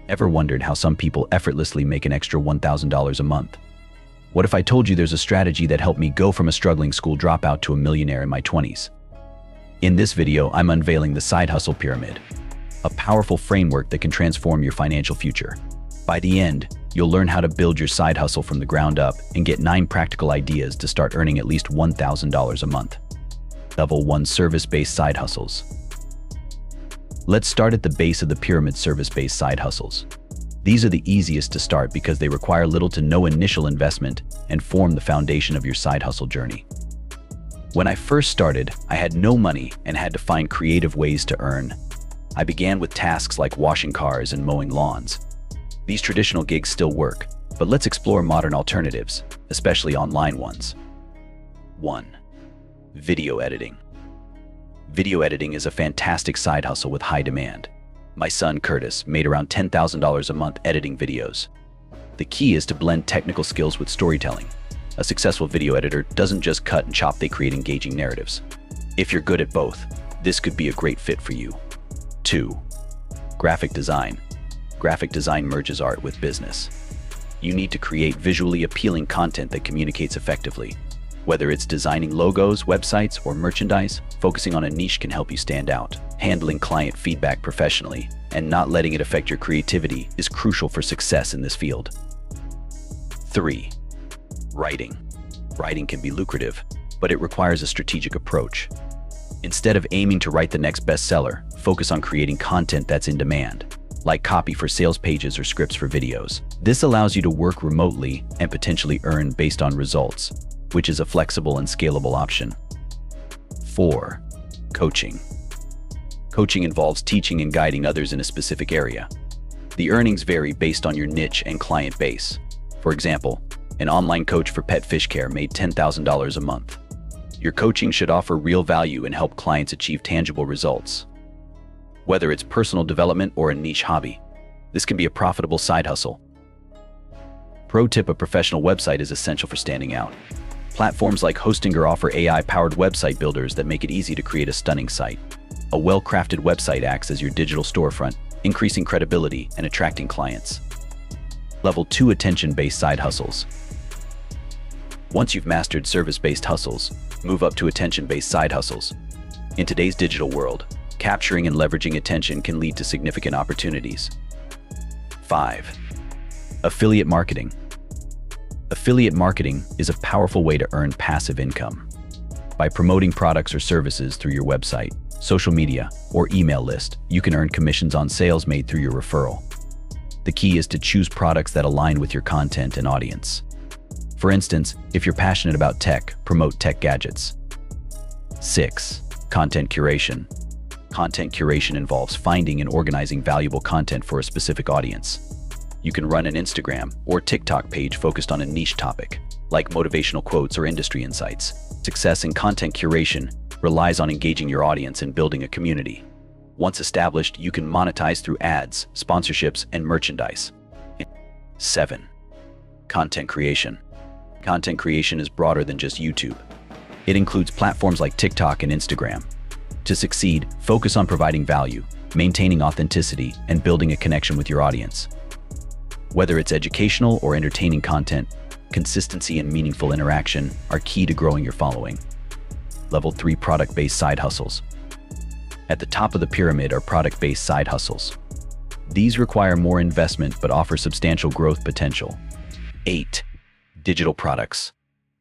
Ever wondered how some people effortlessly make an extra $1,000 a month? What if I told you there's a strategy that helped me go from a struggling school dropout to a millionaire in my 20s? In this video, I'm unveiling the side hustle pyramid, a powerful framework that can transform your financial future. By the end, you'll learn how to build your side hustle from the ground up and get 9 practical ideas to start earning at least $1,000 a month. Level 1: Service-based side hustles. Let's start at the base of the pyramid: service-based side hustles. These are the easiest to start because they require little to no initial investment and form the foundation of your side hustle journey. When I first started, I had no money and had to find creative ways to earn. I began with tasks like washing cars and mowing lawns. These traditional gigs still work, but let's explore modern alternatives, especially online ones. 1. Video editing. Video editing is a fantastic side hustle with high demand. My son Curtis made around $10,000 a month editing videos. The key is to blend technical skills with storytelling. A successful video editor doesn't just cut and chop, they create engaging narratives. If you're good at both, this could be a great fit for you. 2. Graphic design. Graphic design merges art with business. You need to create visually appealing content that communicates effectively. Whether it's designing logos, websites, or merchandise, focusing on a niche can help you stand out. Handling client feedback professionally and not letting it affect your creativity is crucial for success in this field. 3. Writing. Writing can be lucrative, but it requires a strategic approach. Instead of aiming to write the next bestseller, focus on creating content that's in demand, like copy for sales pages or scripts for videos. This allows you to work remotely and potentially earn based on results, which is a flexible and scalable option. 4. Coaching. Coaching involves teaching and guiding others in a specific area. The earnings vary based on your niche and client base. For example, an online coach for pet fish care made $10,000 a month. Your coaching should offer real value and help clients achieve tangible results. Whether it's personal development or a niche hobby, this can be a profitable side hustle. Pro tip: a professional website is essential for standing out. Platforms like Hostinger offer AI-powered website builders that make it easy to create a stunning site. A well-crafted website acts as your digital storefront, increasing credibility and attracting clients. Level 2: Attention-based side hustles. Once you've mastered service-based hustles, move up to attention-based side hustles. In today's digital world, capturing and leveraging attention can lead to significant opportunities. 5. Affiliate marketing. Affiliate marketing is a powerful way to earn passive income. By promoting products or services through your website, social media, or email list, you can earn commissions on sales made through your referral. The key is to choose products that align with your content and audience. For instance, if you're passionate about tech, promote tech gadgets. 6. Content curation. Content curation involves finding and organizing valuable content for a specific audience. You can run an Instagram or TikTok page focused on a niche topic, like motivational quotes or industry insights. Success in content curation relies on engaging your audience and building a community. Once established, you can monetize through ads, sponsorships, and merchandise. 7. Content creation. Content creation is broader than just YouTube. It includes platforms like TikTok and Instagram. To succeed, focus on providing value, maintaining authenticity, and building a connection with your audience. Whether it's educational or entertaining content, consistency and meaningful interaction are key to growing your following. Level 3: Product-based side hustles. At the top of the pyramid are product-based side hustles. These require more investment but offer substantial growth potential. 8. Digital products.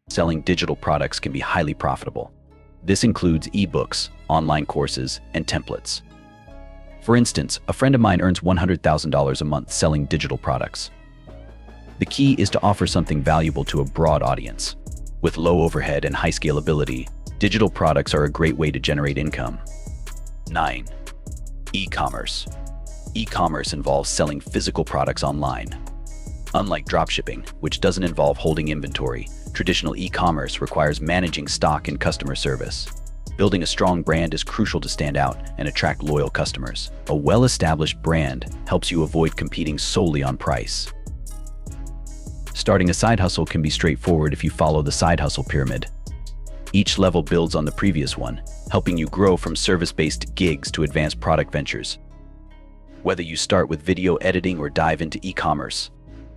Selling digital products can be highly profitable. This includes ebooks, online courses, and templates. For instance, a friend of mine earns $100,000 a month selling digital products. The key is to offer something valuable to a broad audience. With low overhead and high scalability, digital products are a great way to generate income. 9. E-commerce. E-commerce involves selling physical products online. Unlike dropshipping, which doesn't involve holding inventory, traditional e-commerce requires managing stock and customer service. Building a strong brand is crucial to stand out and attract loyal customers. A well-established brand helps you avoid competing solely on price. Starting a side hustle can be straightforward if you follow the side hustle pyramid. Each level builds on the previous one, helping you grow from service-based gigs to advanced product ventures. Whether you start with video editing or dive into e-commerce,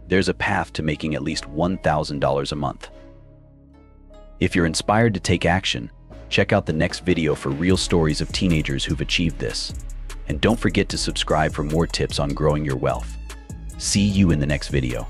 there's a path to making at least $1,000 a month. If you're inspired to take action, check out the next video for real stories of teenagers who've achieved this. And don't forget to subscribe for more tips on growing your wealth. See you in the next video.